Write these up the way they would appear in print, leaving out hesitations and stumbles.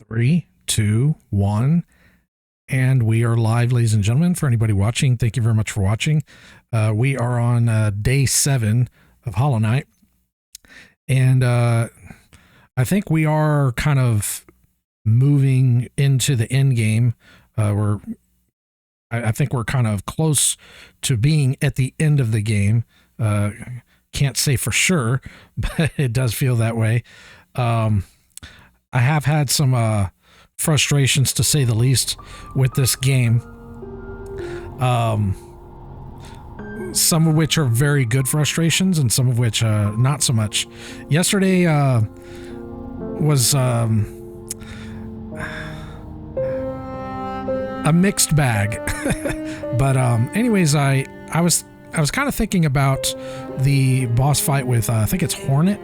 Three, two, one. And we are live, ladies and gentlemen. For anybody watching, thank you very much for watching. We are on day 7 of Hollow Knight. And I think we are kind of moving into the end game. I think we're kind of close to being at the end of the game. Can't say for sure, but it does feel that way. I have had some frustrations, to say the least, with this game. Some of which are very good frustrations and some of which not so much. Yesterday was a mixed bag. But anyways, I was kind of thinking about the boss fight with I think it's Hornet,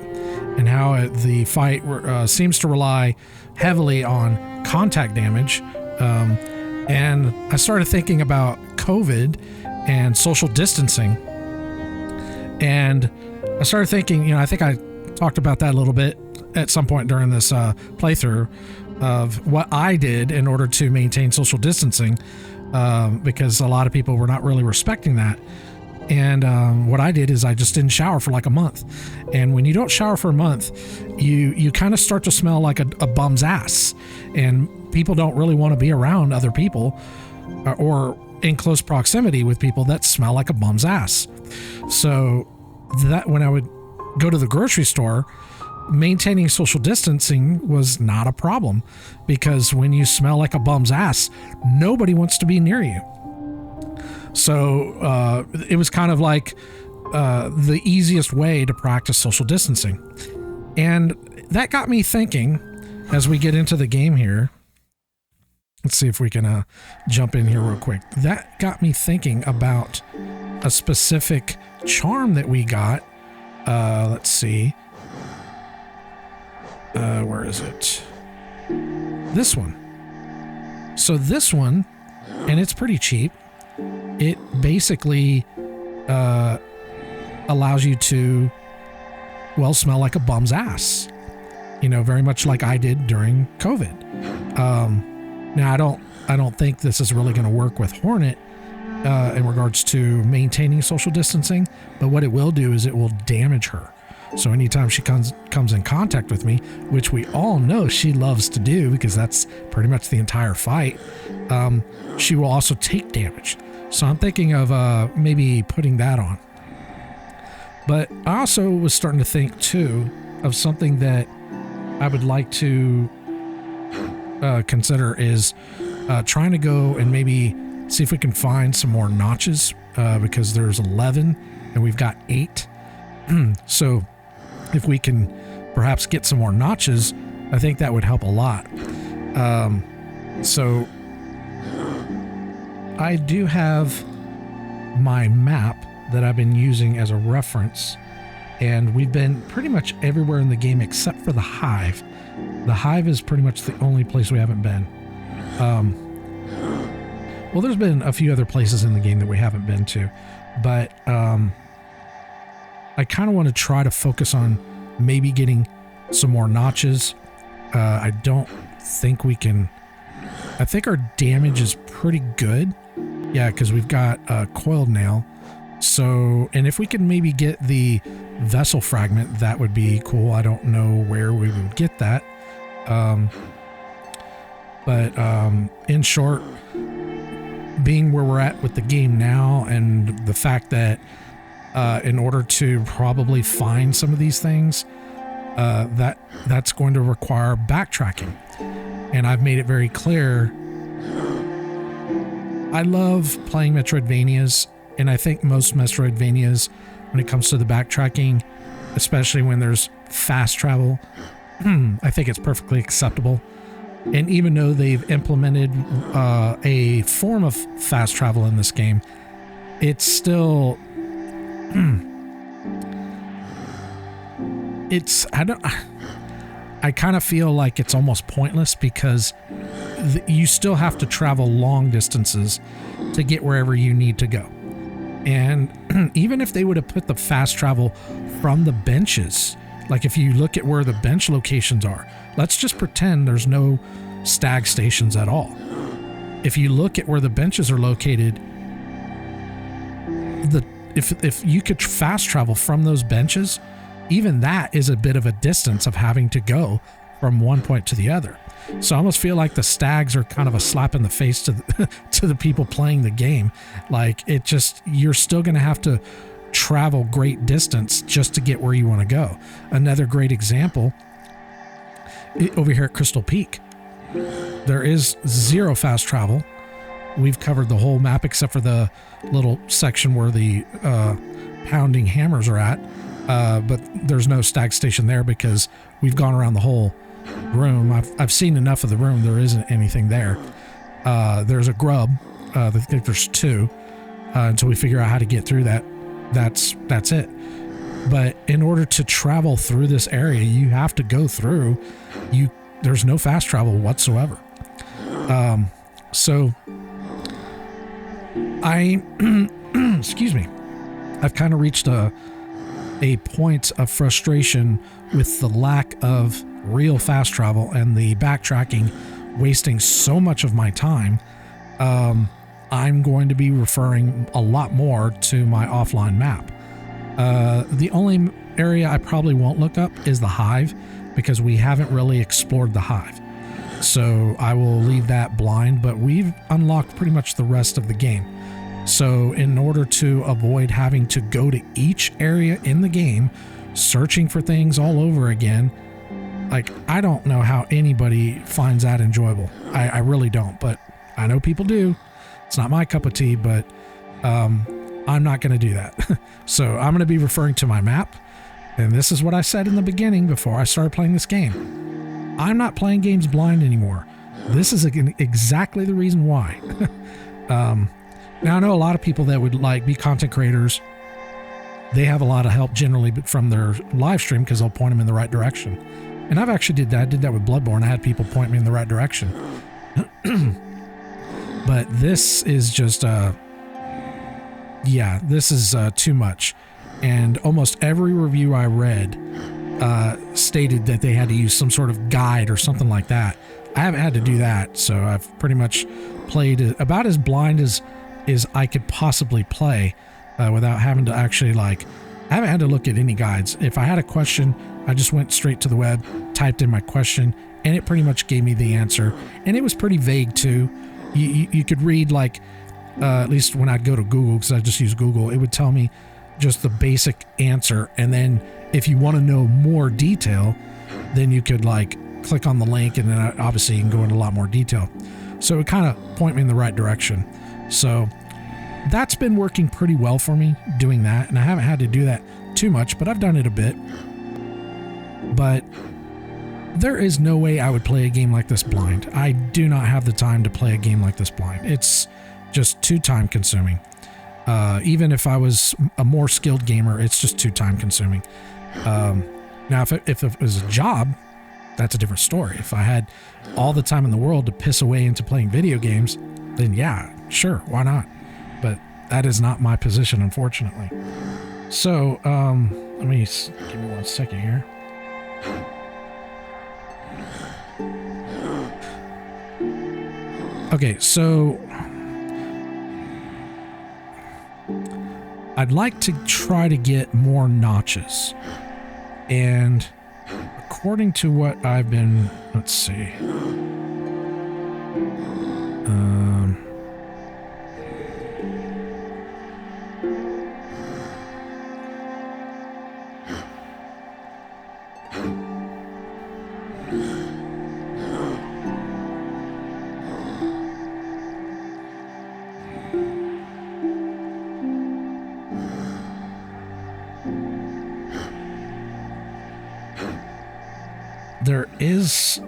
and how the fight seems to rely heavily on contact damage. And I started thinking about COVID and social distancing. And I started thinking, I think I talked about that a little bit at some point during this playthrough of what I did in order to maintain social distancing, because a lot of people were not really respecting that. And what I did is I just didn't shower for like a month. And when you don't shower for a month, you kind of start to smell like a bum's ass. And people don't really want to be around other people or in close proximity with people that smell like a bum's ass. So that when I would go to the grocery store, maintaining social distancing was not a problem, because when you smell like a bum's ass, nobody wants to be near you. So it was kind of like the easiest way to practice social distancing. And that got me thinking as we get into the game here. Let's see if we can jump in here real quick. That got me thinking about a specific charm that we got. Let's see. Where is it? This one. So this one, and it's pretty cheap. It basically allows you to, smell like a bum's ass, very much like I did during COVID. Now I don't think this is really going to work with Hornet in regards to maintaining social distancing, but what it will do is it will damage her. So anytime she comes in contact with me, which we all know she loves to do because that's pretty much the entire fight, she will also take damage. So I'm thinking of maybe putting that on. But I also was starting to think too of something that I would like to consider is trying to go and maybe see if we can find some more notches, because there's 11 and we've got 8. So if we can perhaps get some more notches, I think that would help a lot. So I do have my map that I've been using as a reference, and we've been pretty much everywhere in the game except for the Hive. The Hive is pretty much the only place we haven't been. Well, there's been a few other places in the game that we haven't been to, but I kind of want to try to focus on maybe getting some more notches. I don't think we can. I think our damage is pretty good. Yeah, because we've got a coiled nail. So, and if we can maybe get the vessel fragment, that would be cool. I don't know where we would get that. But in short, being where we're at with the game now, and the fact that in order to probably find some of these things, that's going to require backtracking. And I've made it very clear, I love playing Metroidvanias, and I think most Metroidvanias, when it comes to the backtracking, especially when there's fast travel, I think it's perfectly acceptable. And even though they've implemented a form of fast travel in this game, it's still I kind of feel like it's almost pointless, because you still have to travel long distances to get wherever you need to go. And even if they would have put the fast travel from the benches, like if you look at where the bench locations are, let's just pretend there's no stag stations at all. If you look at where the benches are located, if you could fast travel from those benches, even that is a bit of a distance of having to go from one point to the other. So I almost feel like the stags are kind of a slap in the face to to the people playing the game. Like, it just, you're still going to have to travel great distance just to get where you want to go. Another great example, over here at Crystal Peak, there is zero fast travel. We've covered the whole map except for the little section where the pounding hammers are at, but there's no stag station there because we've gone around the whole room. I've seen enough of the room. There isn't anything there. There's a grub. I think there's two. Until we figure out how to get through that, that's it. But in order to travel through this area, you have to go through. There's no fast travel whatsoever. So I, excuse me, I've kind of reached a point of frustration with the lack of real fast travel and the backtracking wasting so much of my time. I'm going to be referring a lot more to my offline map. The only area I probably won't look up is the Hive, because we haven't really explored the Hive. So I will leave that blind, but we've unlocked pretty much the rest of the game. So in order to avoid having to go to each area in the game, searching for things all over again, like, I don't know how anybody finds that enjoyable. I really don't, but I know people do. It's not my cup of tea, but I'm not going to do that. So I'm going to be referring to my map. And this is what I said in the beginning before I started playing this game. I'm not playing games blind anymore. This is exactly the reason why. Now, I know a lot of people that would be content creators. They have a lot of help generally from their live stream because they'll point them in the right direction. And I've actually did that. I did that with Bloodborne. I had people point me in the right direction. But this is just, this is too much. And almost every review I read stated that they had to use some sort of guide or something like that. I haven't had to do that, so I've pretty much played about as blind as I could possibly play without having to actually, I haven't had to look at any guides. If I had a question, I just went straight to the web, typed in my question, and it pretty much gave me the answer. And it was pretty vague too. You could read, at least when I'd go to Google, because I just use Google, it would tell me just the basic answer. And then if you want to know more detail, then you could click on the link, and then obviously you can go into a lot more detail. So it kind of point me in the right direction. So that's been working pretty well for me, doing that. And I haven't had to do that too much, but I've done it a bit. But there is no way I would play a game like this blind. I do not have the time to play a game like this blind. It's just too time consuming. Even if I was a more skilled gamer, it's just too time consuming. Now, if it was a job, that's a different story. If I had all the time in the world to piss away into playing video games, then yeah, sure, why not? But that is not my position, unfortunately. So, give me 1 second here. Okay, so I'd like to try to get more notches. And according to what I've been, let's see. There is...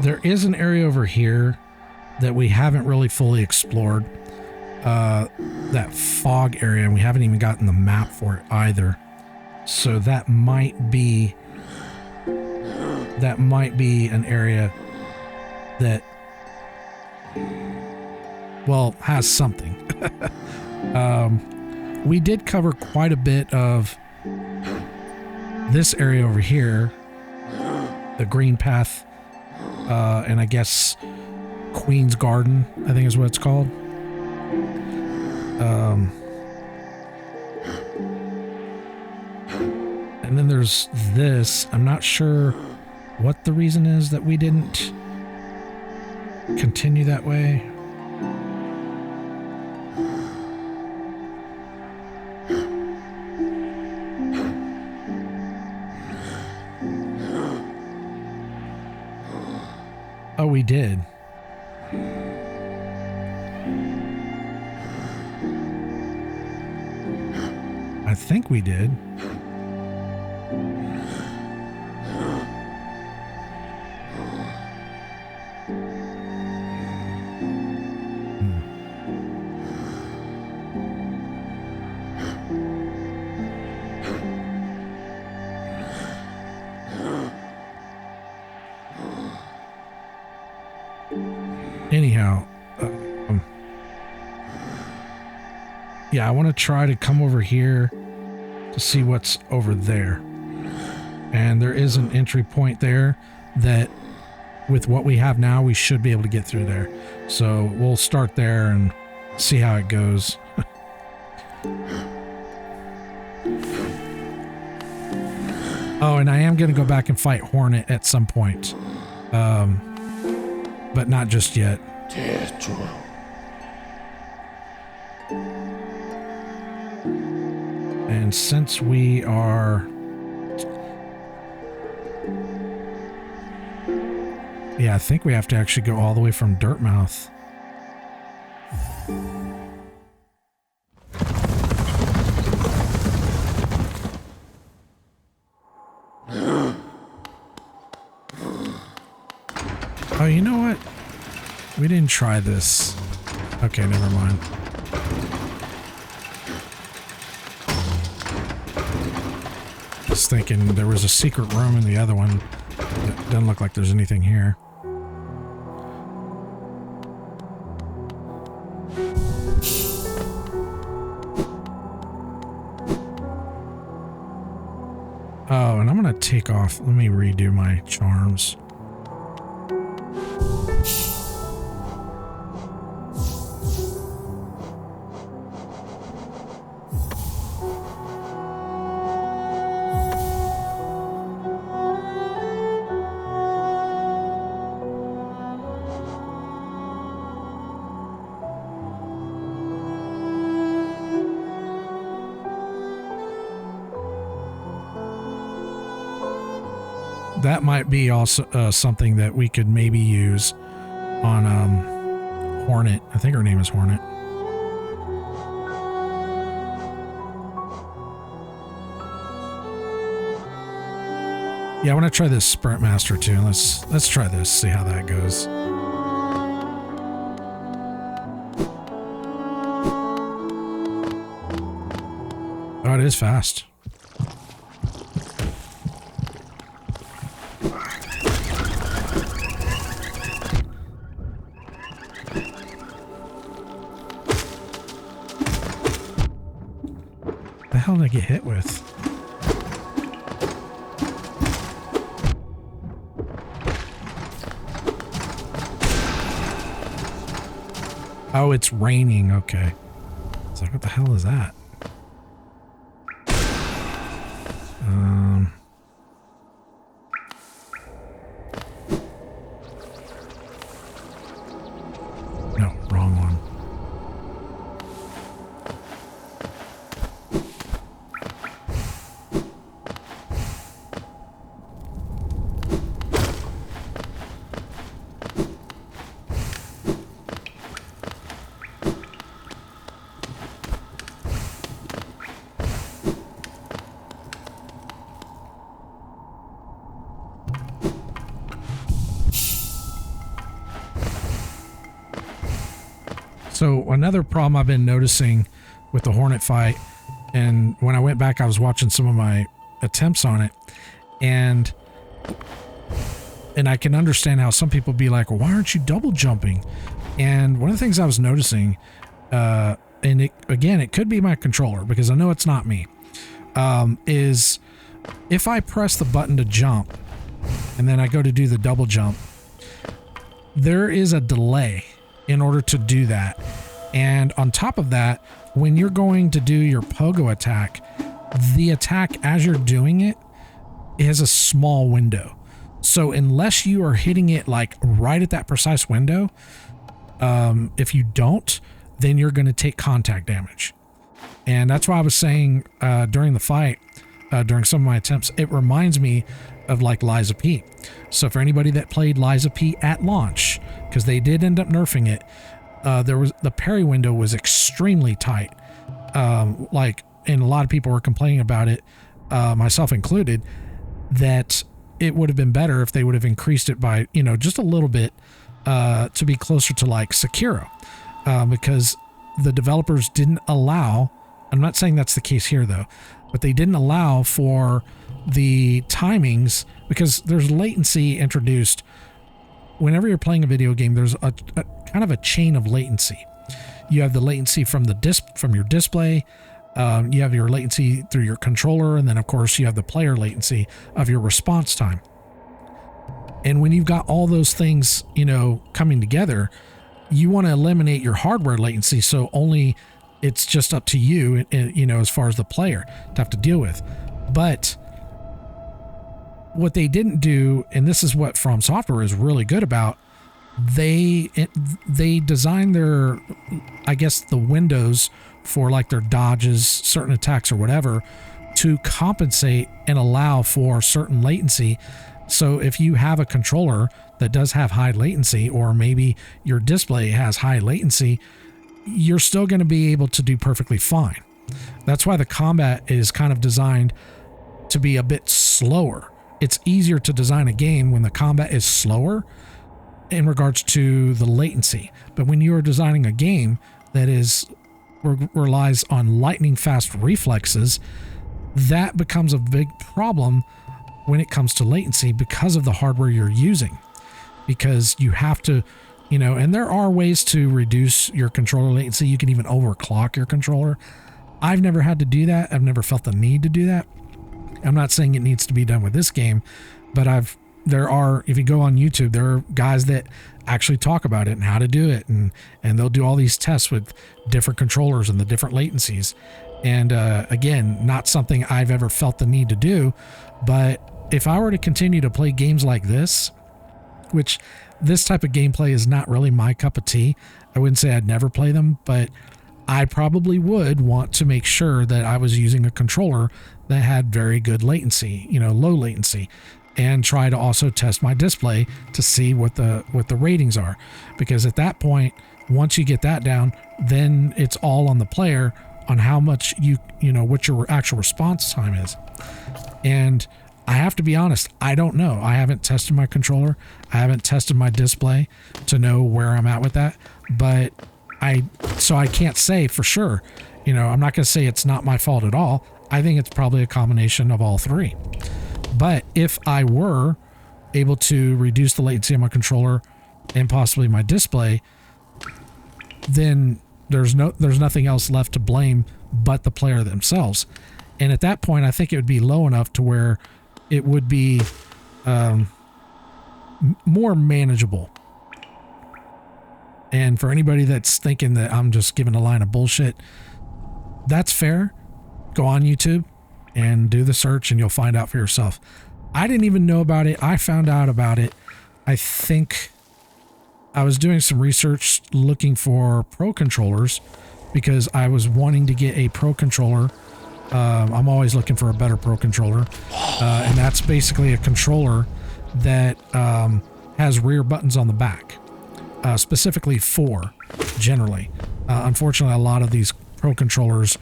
there is an area over here that we haven't really fully explored. That fog area, and we haven't even gotten the map for it either. So that might be an area that, well, has something. We did cover quite a bit of this area over here, the green path, and I guess Queen's Garden, I think is what it's called. And then there's this. I'm not sure what the reason is that we didn't continue that way. Oh, we did. I think we did. Anyhow, yeah, I want to try to come over here to see what's over there. And there is an entry point there that, with what we have now, we should be able to get through there. So we'll start there and see how it goes. Oh, and I am going to go back and fight Hornet at some point. But not just yet. And since we are... Yeah, I think we have to actually go all the way from Dirtmouth. Oh, you know what? We didn't try this. Okay, never mind. Just thinking there was a secret room in the other one. It doesn't look like there's anything here. Oh, and I'm gonna take off. Let me redo my charms. That might be also something that we could maybe use on Hornet. I think her name is Hornet. Yeah, I want to try this Sprint Master too. Let's try this, see how that goes. Oh, it is fast. The hell did I get hit with? Oh, it's raining. Okay. It's like, what the hell is that? No, wrong one. So another problem I've been noticing with the Hornet fight, and when I went back, I was watching some of my attempts on it, and I can understand how some people be like, well, why aren't you double jumping? And one of the things I was noticing, and it could be my controller, because I know it's not me, is if I press the button to jump and then I go to do the double jump, there is a delay in order to do that. And on top of that, when you're going to do your pogo attack, the attack as you're doing it has a small window. So unless you are hitting it like right at that precise window, if you don't, then you're going to take contact damage. And that's why I was saying during the fight, during some of my attempts, it reminds me of like Lies of P. So for anybody that played Lies of P at launch, because they did end up nerfing it, the parry window was extremely tight. And a lot of people were complaining about it, myself included, that it would have been better if they would have increased it by, just a little bit, to be closer to like Sekiro, because the developers didn't allow, I'm not saying that's the case here though, but they didn't allow for the timings, because there's latency introduced. Whenever you're playing a video game, there's a kind of a chain of latency. You have the latency from from your display, you have your latency through your controller, and then of course you have the player latency of your response time. And when you've got all those things, coming together, you want to eliminate your hardware latency, so only it's just up to you, as far as the player to have to deal with. But what they didn't do, and this is what From Software is really good about, they designed their, I guess, the windows for like their dodges, certain attacks or whatever, to compensate and allow for certain latency. So if you have a controller that does have high latency, or maybe your display has high latency, you're still going to be able to do perfectly fine. That's why the combat is kind of designed to be a bit slower. It's easier to design a game when the combat is slower in regards to the latency. But when you are designing a game that relies on lightning fast reflexes, that becomes a big problem when it comes to latency because of the hardware you're using. Because you have to, and there are ways to reduce your controller latency. You can even overclock your controller. I've never had to do that. I've never felt the need to do that. I'm not saying it needs to be done with this game, but if you go on YouTube, there are guys that actually talk about it and how to do it. And they'll do all these tests with different controllers and the different latencies. And again, not something I've ever felt the need to do. But if I were to continue to play games like this, which this type of gameplay is not really my cup of tea, I wouldn't say I'd never play them, but I probably would want to make sure that I was using a controller that had very good latency, low latency, and try to also test my display to see what the ratings are. Because at that point, once you get that down, then it's all on the player on how much what your actual response time is. And I have to be honest, I don't know. I haven't tested my controller. I haven't tested my display to know where I'm at with that. But I can't say for sure. I'm not going to say it's not my fault at all. I think it's probably a combination of all three. But if I were able to reduce the latency on my controller and possibly my display, then there's nothing else left to blame but the player themselves. And at that point, I think it would be low enough to where it would be more manageable. And for anybody that's thinking that I'm just giving a line of bullshit, that's fair. Go on YouTube and do the search and you'll find out for yourself. I didn't even know about it. I found out about it. I think I was doing some research looking for pro controllers because I was wanting to get a pro controller. I'm always looking for a better pro controller. And that's basically a controller that has rear buttons on the back. Specifically 4, generally. Unfortunately, a lot of these pro controllers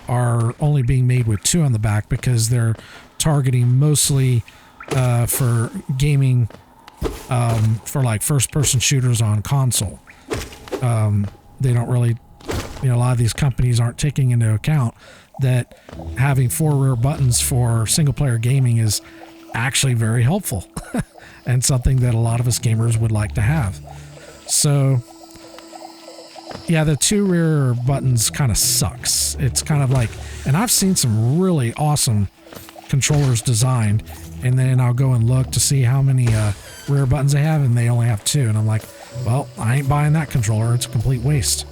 are only being made with 2 on the back because they're targeting mostly for gaming, for like first-person shooters on console. they don't really, a lot of these companies aren't taking into account that having 4 rear buttons for single player gaming is actually very helpful and something that a lot of us gamers would like to have. So yeah, the 2 rear buttons kind of sucks. It's kind of like, and I've seen some really awesome controllers designed, and then I'll go and look to see how many rear buttons they have, and they only have 2, and I'm like, well, I ain't buying that controller. It's a complete waste.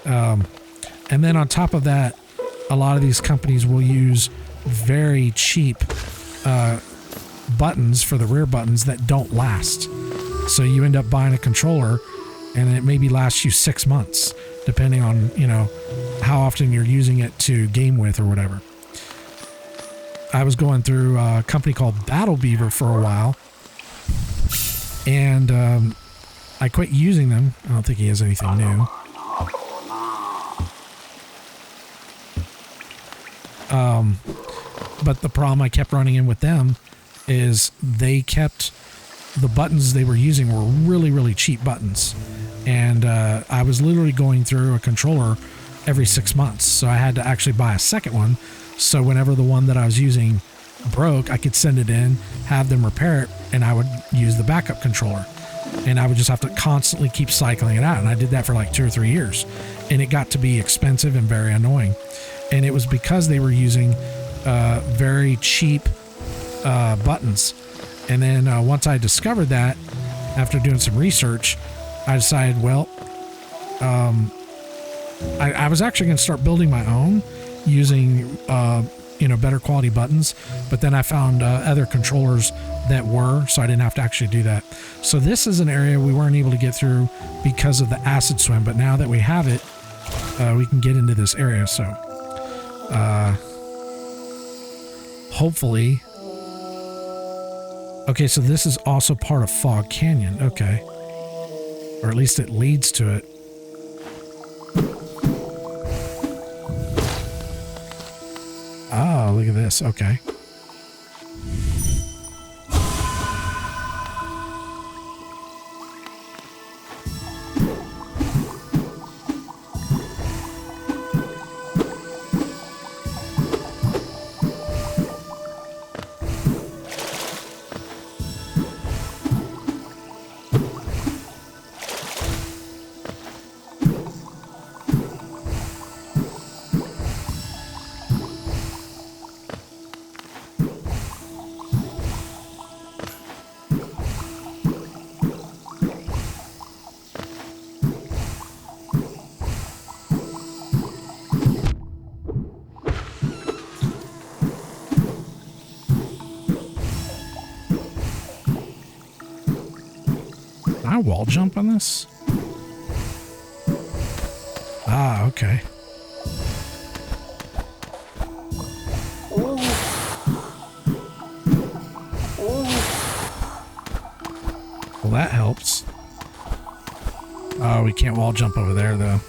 And then on top of that, a lot of these companies will use very cheap buttons for the rear buttons that don't last. So you end up buying a controller and it maybe lasts you 6 months, depending on, how often you're using it to game with or whatever. I was going through a company called Battle Beaver for a while, and I quit using them. I don't think he has anything new. But the problem I kept running in with them is they kept the buttons they were using were really, really cheap buttons. And I was literally going through a controller every 6 months. So I had to actually buy a second one. So whenever the one that I was using broke, I could send it in, have them repair it, and I would use the backup controller. And I would just have to constantly keep cycling it out. And I did that for like 2 or 3 years. And it got to be expensive and very annoying. And it was because they were using very cheap buttons. And then once I discovered that, after doing some research, I decided, well, I was actually going to start building my own using, better quality buttons. But then I found other controllers that were, so I didn't have to actually do that. So this is an area we weren't able to get through because of the acid swim. But now that we have it, we can get into this area. So hopefully. Okay, so this is also part of Fog Canyon. Okay. Or at least it leads to it. Oh, look at this. Okay. Can I wall jump on this? Ah, okay. Well, that helps. Oh, we can't wall jump over there, though.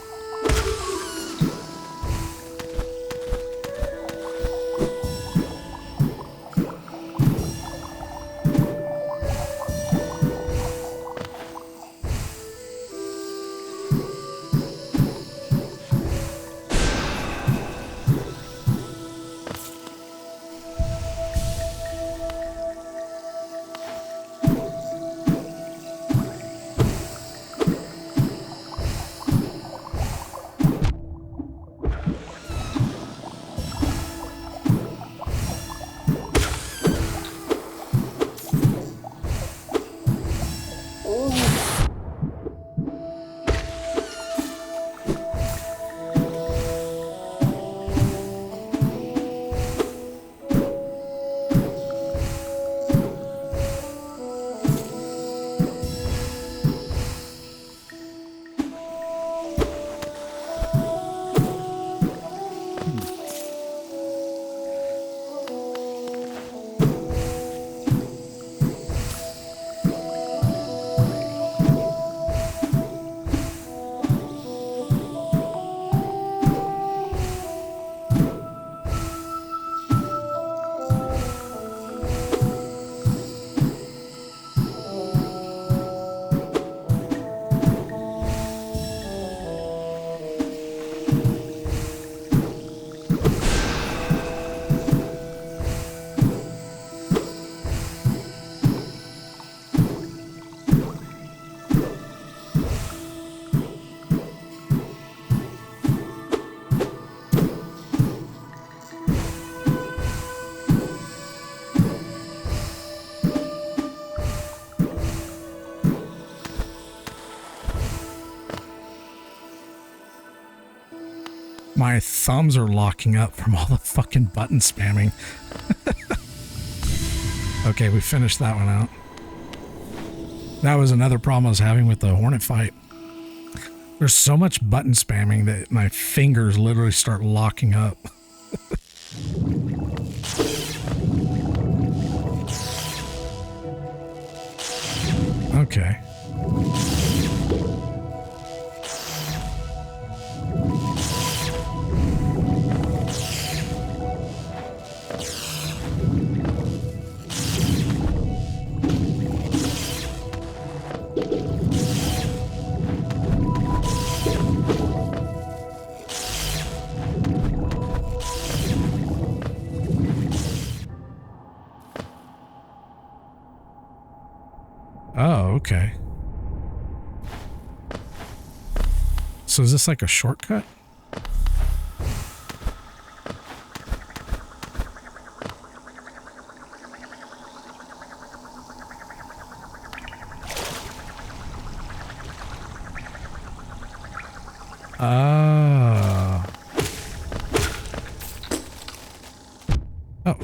My thumbs are locking up from all the fucking button spamming. Okay, we finished that one out. That was another problem I was having with the Hornet fight. There's so much button spamming that my fingers literally start locking up. Okay. Oh, okay. So is this like a shortcut? Oh. Oh.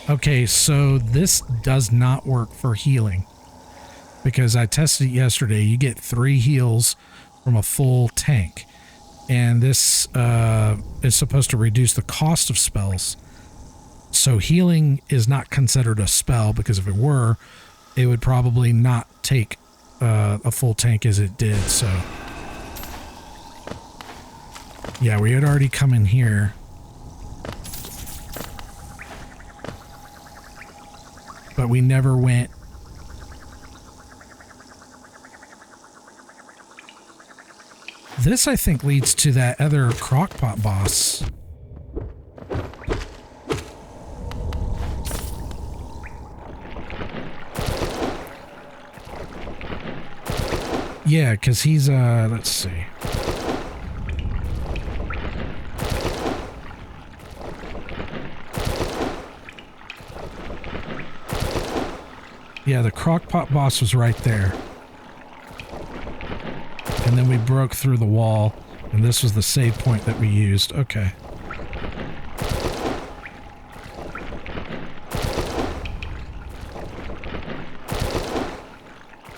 Okay, so this does not work for healing because I tested it yesterday. You get 3 heals from a full tank, and this is supposed to reduce the cost of spells. So healing is not considered a spell because if it were, it would probably not take a full tank as it did. So yeah, we had already come in here. But we never went. This, I think, leads to that other crockpot boss. Yeah, because he's, let's see. Yeah, the crockpot boss was right there. And then we broke through the wall, and this was the save point that we used. Okay.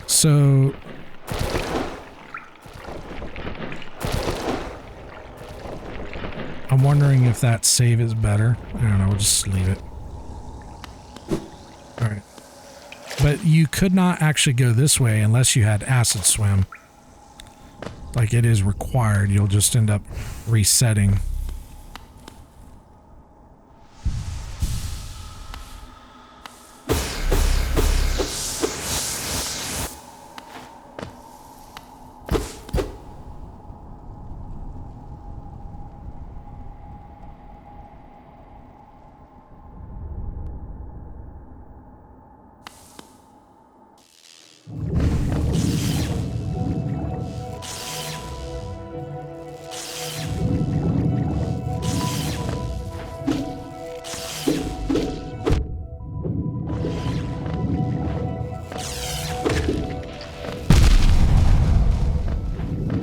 So I'm wondering if that save is better. I don't know, we'll just leave it. Alright. But you could not actually go this way unless you had acid swim. Like it is required. You'll just end up resetting.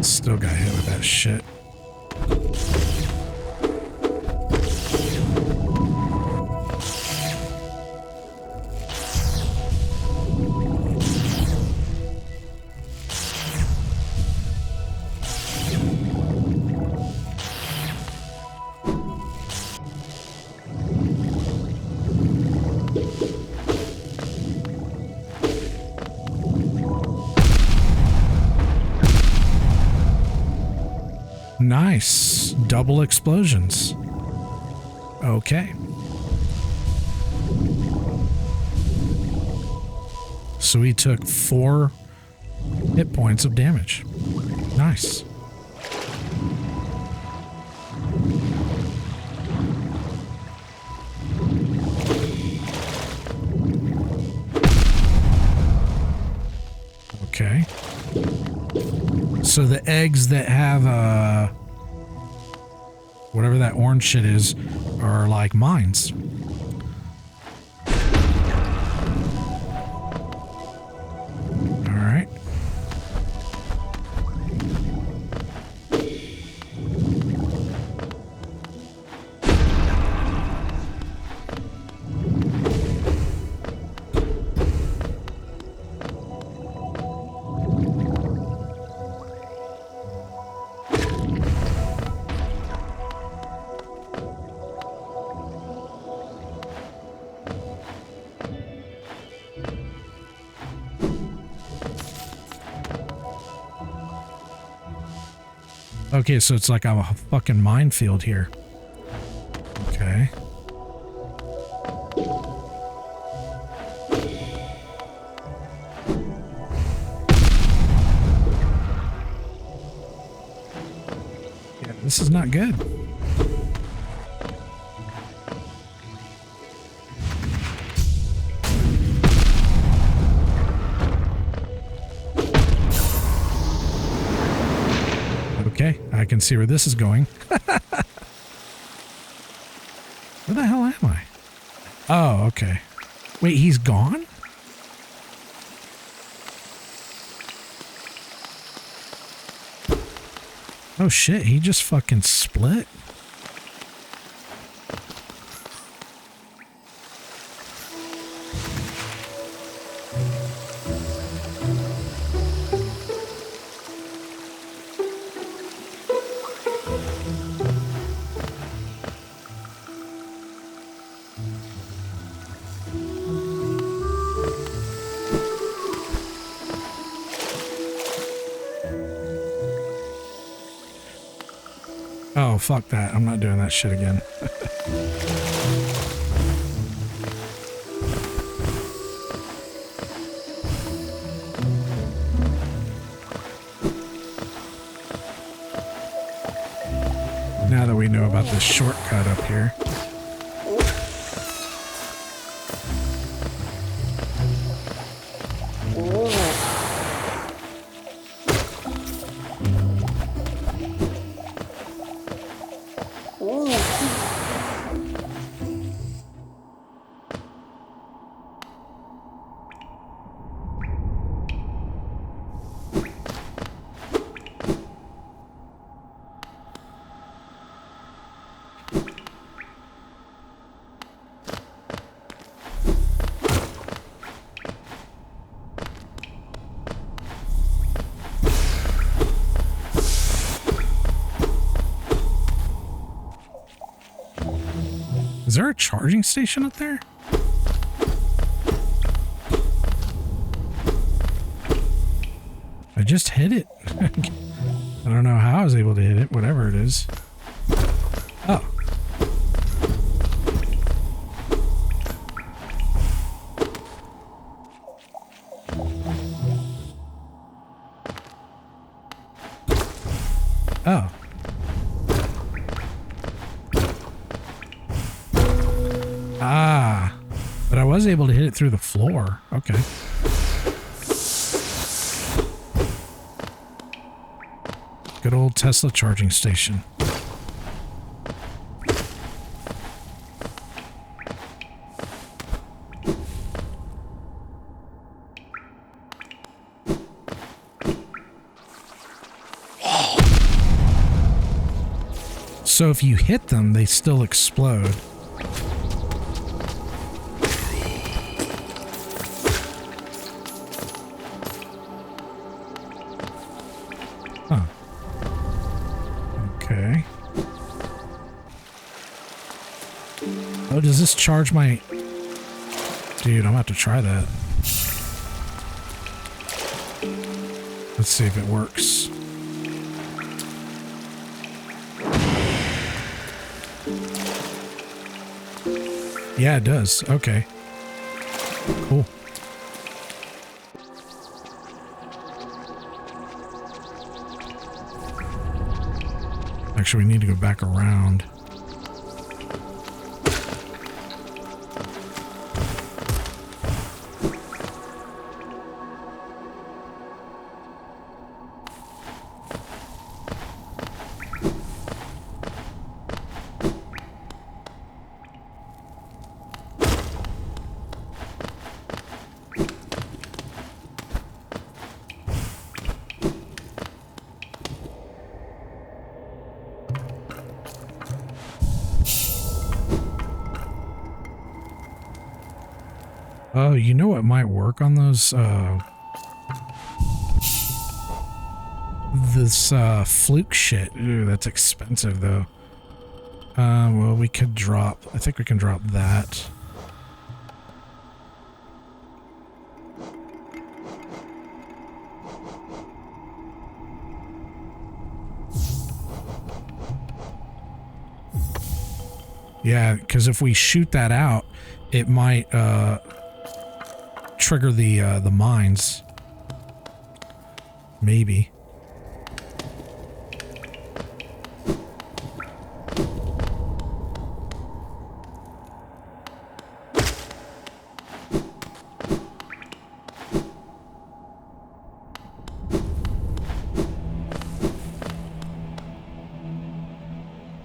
Still got hit with that shit. Nice. Double explosions. Okay. So he took 4 hit points of damage. Nice. Okay. So the eggs that have whatever that orange shit is are like mines. Okay, so it's like a fucking minefield here. Okay. Yeah, this is not good. Okay, I can see where this is going. Where the hell am I? Oh, okay. Wait, he's gone? Oh shit, he just fucking split. Oh, fuck that. I'm not doing that shit again. Now that we know about this shortcut up here. Is there a charging station up there? I just hit it. I don't know how I was able to hit it, whatever it is. Oh. Oh. Ah. But I was able to hit it through the floor. Okay. Good old Tesla charging station. So if you hit them, they still explode. Huh. Okay. Oh, does this charge my... Dude, I'm gonna have to try that. Let's see if it works. Yeah, it does. Okay. Cool. Actually, we need to go back around. Oh, you know what might work on those, this, fluke shit. Ooh, that's expensive, though. Well, we could drop, I think we can drop that. Yeah, because if we shoot that out, it might trigger the mines. Maybe.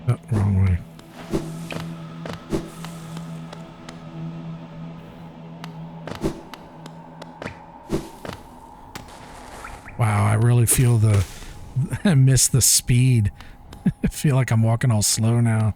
Oh, wrong way. Wow, I really feel I miss the speed. I feel like I'm walking all slow now.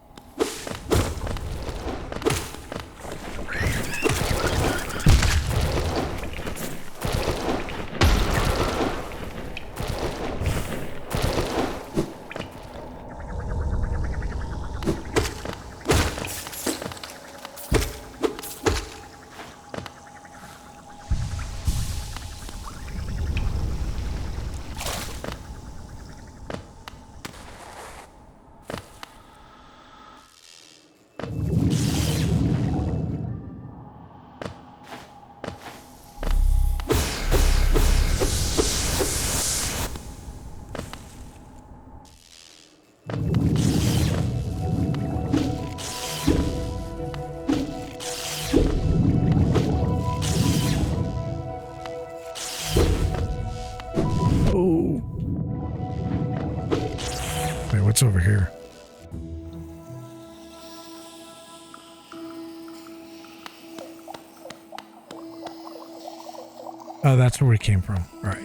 What's over here? Oh, that's where we came from. All right.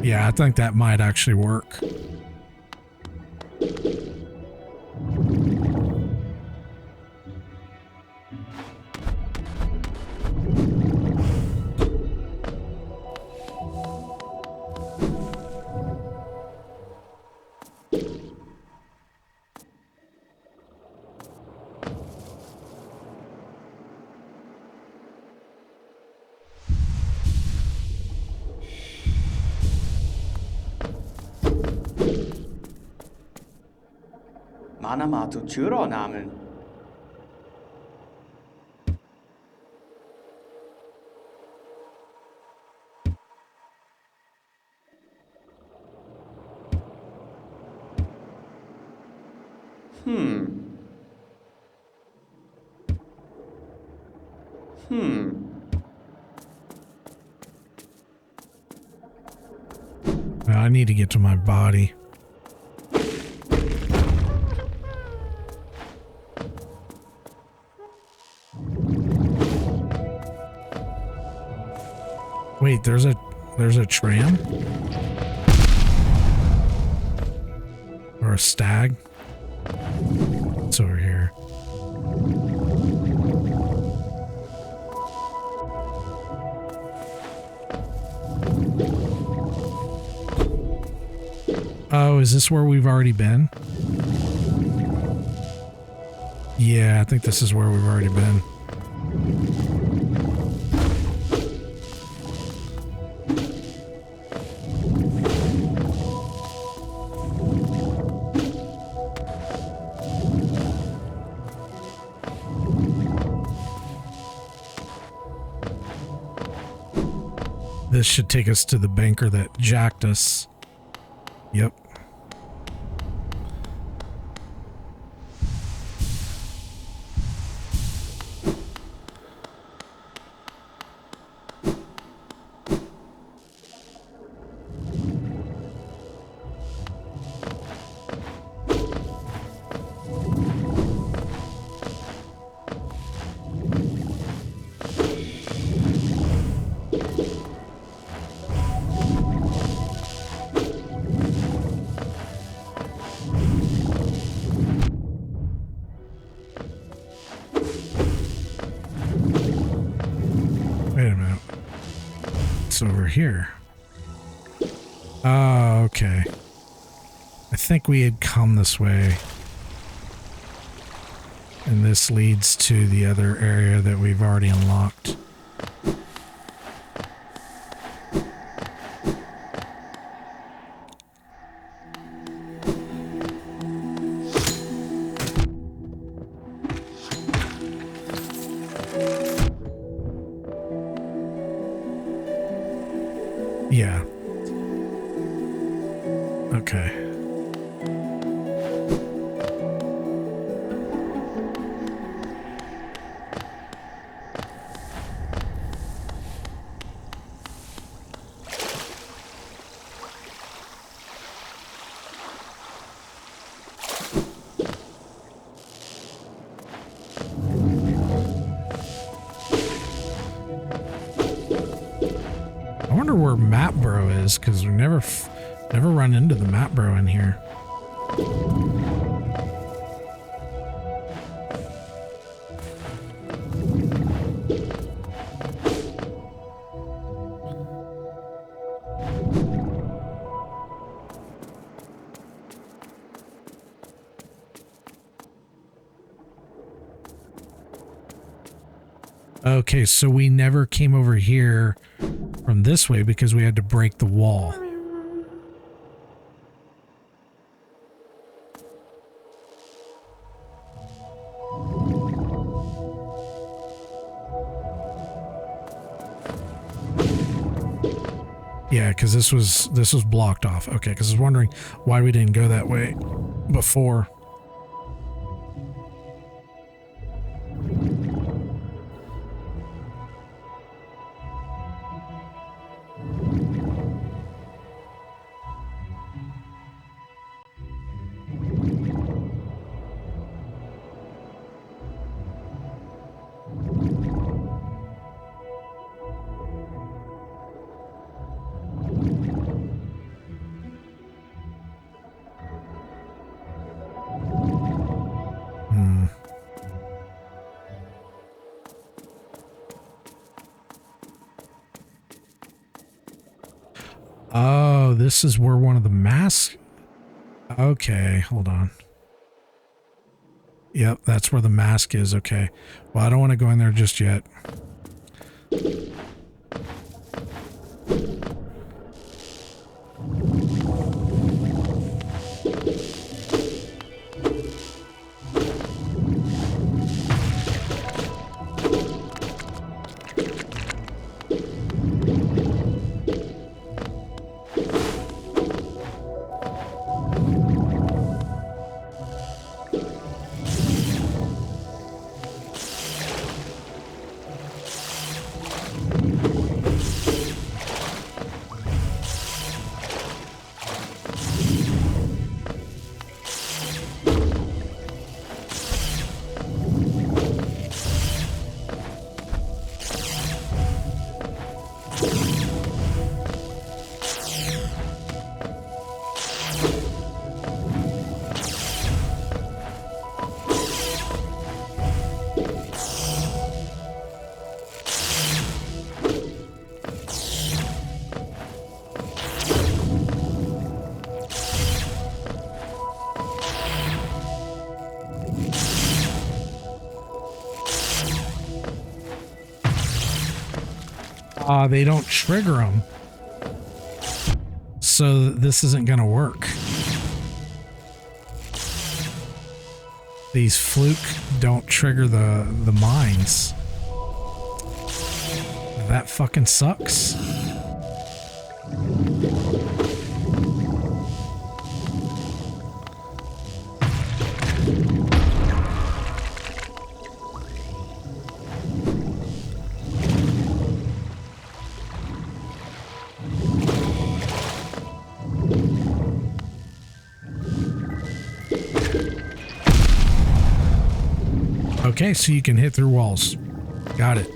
Yeah, I think that might actually work. Mana matu churo namen. I need to get to my body. Wait, there's a tram? Or a stag? It's over here. Oh, is this where we've already been? Yeah, I think this is where we've already been. This should take us to the banker that jacked us. Yep. Here. Oh, okay. I think we had come this way. And this leads to the other area that we've already unlocked. Yeah. Okay. I wonder where Map Bro is, because we never run into the Map Bro in here. Okay, so we never came over here from this way because we had to break the wall. Yeah, because this was blocked off. Okay, because I was wondering why we didn't go that way before. Oh, this is where one of the masks... Okay, hold on. Yep, that's where the mask is. Okay. Well, I don't want to go in there just yet. They don't trigger them. So this isn't going to work. These fluke don't trigger the mines. That fucking sucks. Okay, so you can hit through walls. Got it.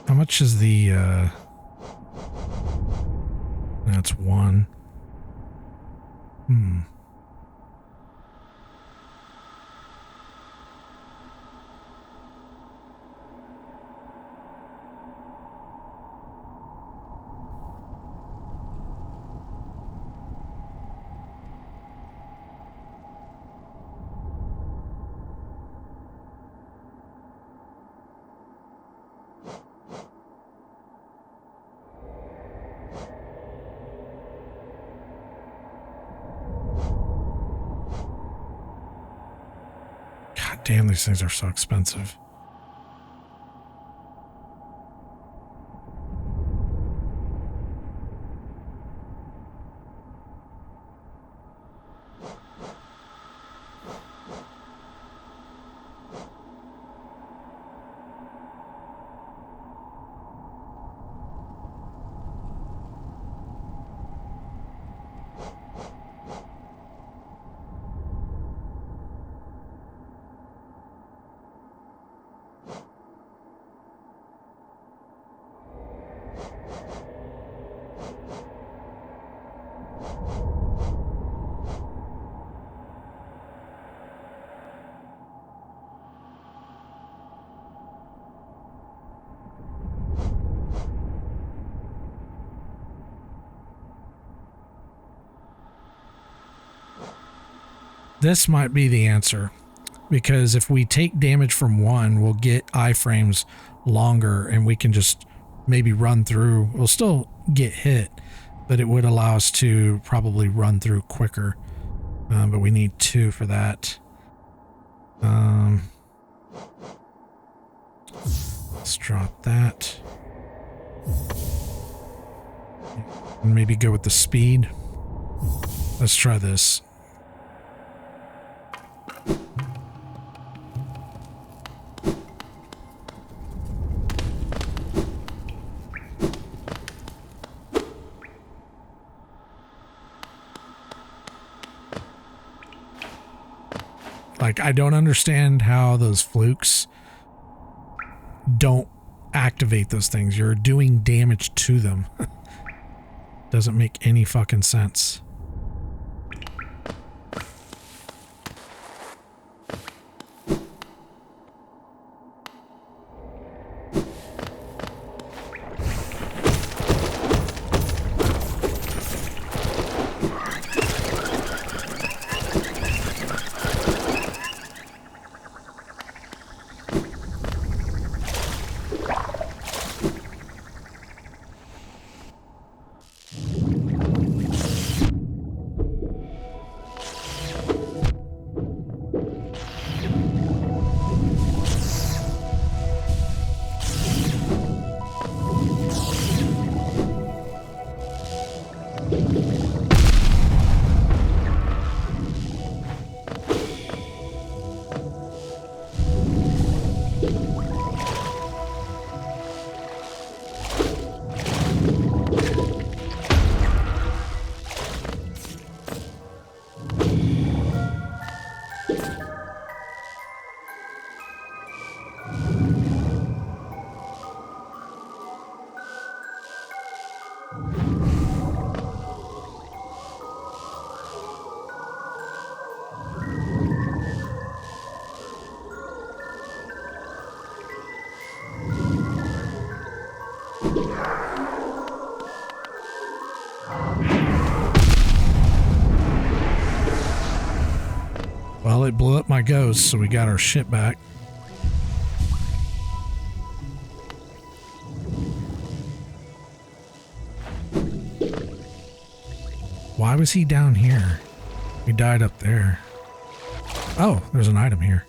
How much is the, that's one. God damn, these things are so expensive. This might be the answer, because if we take damage from one, we'll get iframes longer and we can just maybe run through. We'll still get hit, but it would allow us to probably run through quicker. But we need 2 for that. Let's drop that. And maybe go with the speed. Let's try this. Like, I don't understand how those flukes don't activate those things. You're doing damage to them. Doesn't make any fucking sense. ghost, so we got our shit back. Why was he down here? He died up there. Oh, there's an item here.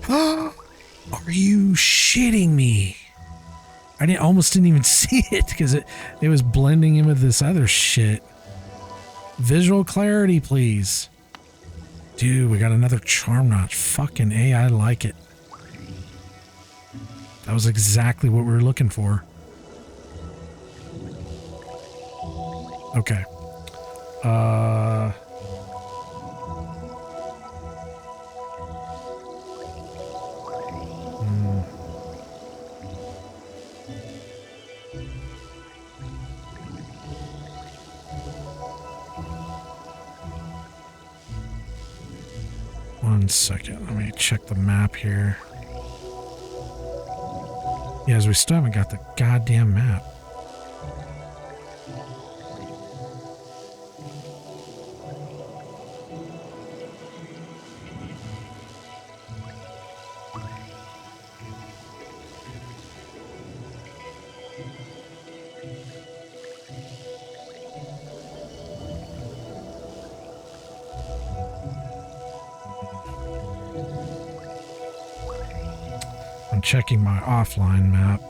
Are you shitting me? I almost didn't even see it because it was blending in with this other shit. Visual clarity, please. Dude, we got another charm notch. Fucking A, I like it. That was exactly what we were looking for. Okay. One second, let me check the map here. Yeah, as we still haven't got the goddamn map. I'm checking my offline map.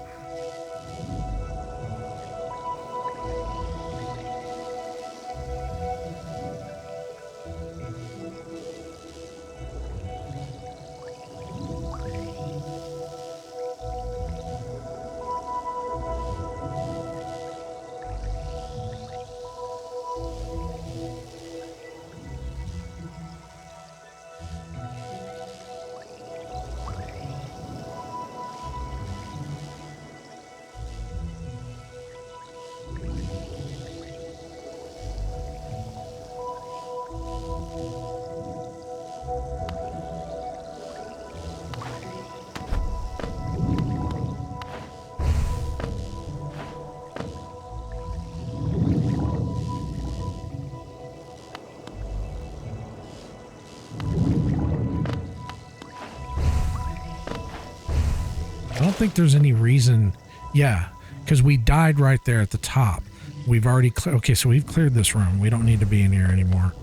I don't think there's any reason. Yeah, because we died right there at the top. We've already cleared. Okay, so we've cleared this room. We don't need to be in here anymore.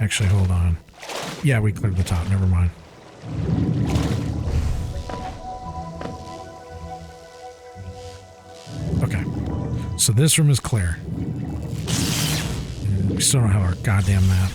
Actually, hold on. Yeah, we cleared the top. Never mind. Okay, so this room is clear. We still don't have our goddamn map.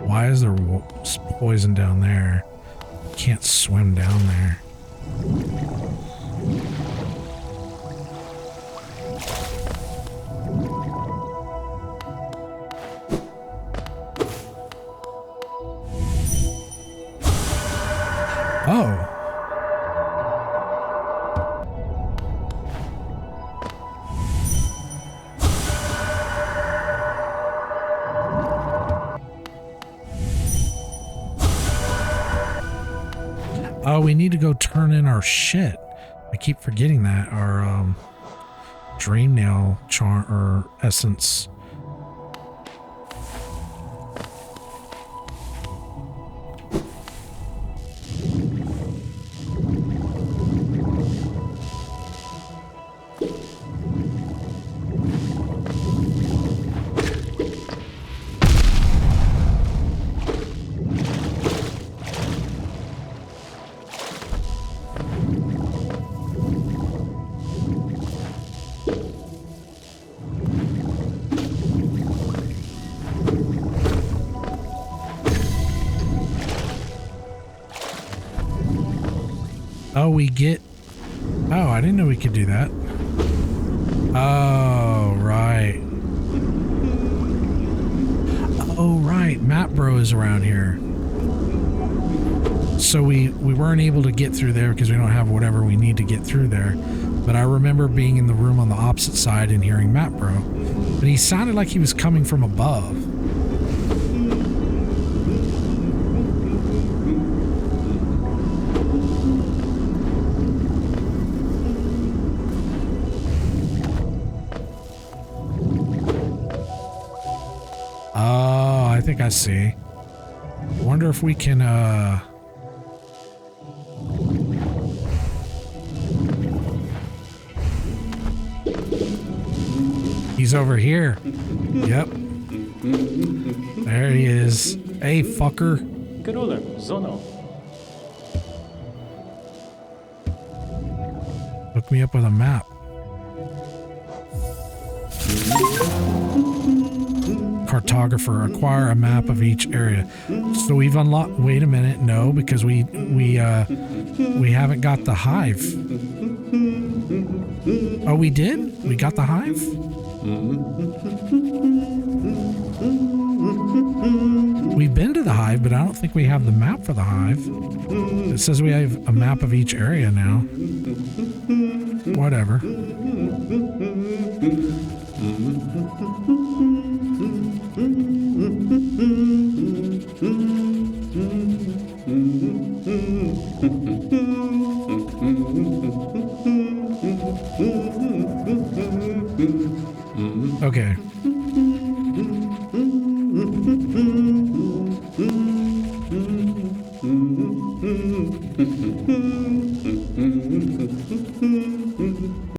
Why is there poison down there? Can't swim down there. Oh. Oh, we need to go turn in our shit. I keep forgetting that. Our dream nail charm or essence. Oh, we get... Oh, I didn't know we could do that. Oh, right. Oh, right. Map Bro is around here. So we weren't able to get through there because we don't have whatever we need to get through there. But I remember being in the room on the opposite side and hearing Map Bro. But he sounded like he was coming from above. Oh, I think I see. I wonder if we can, He's over here. Yep. There he is. Hey, fucker. Hook me up with a map. Cartographer, acquire a map of each area. So we've unlocked. Wait a minute, no, because we haven't got the hive. Oh, we did? We got the hive? We've been to the hive, but I don't think we have the map for the hive. It says we have a map of each area now. Whatever. Okay.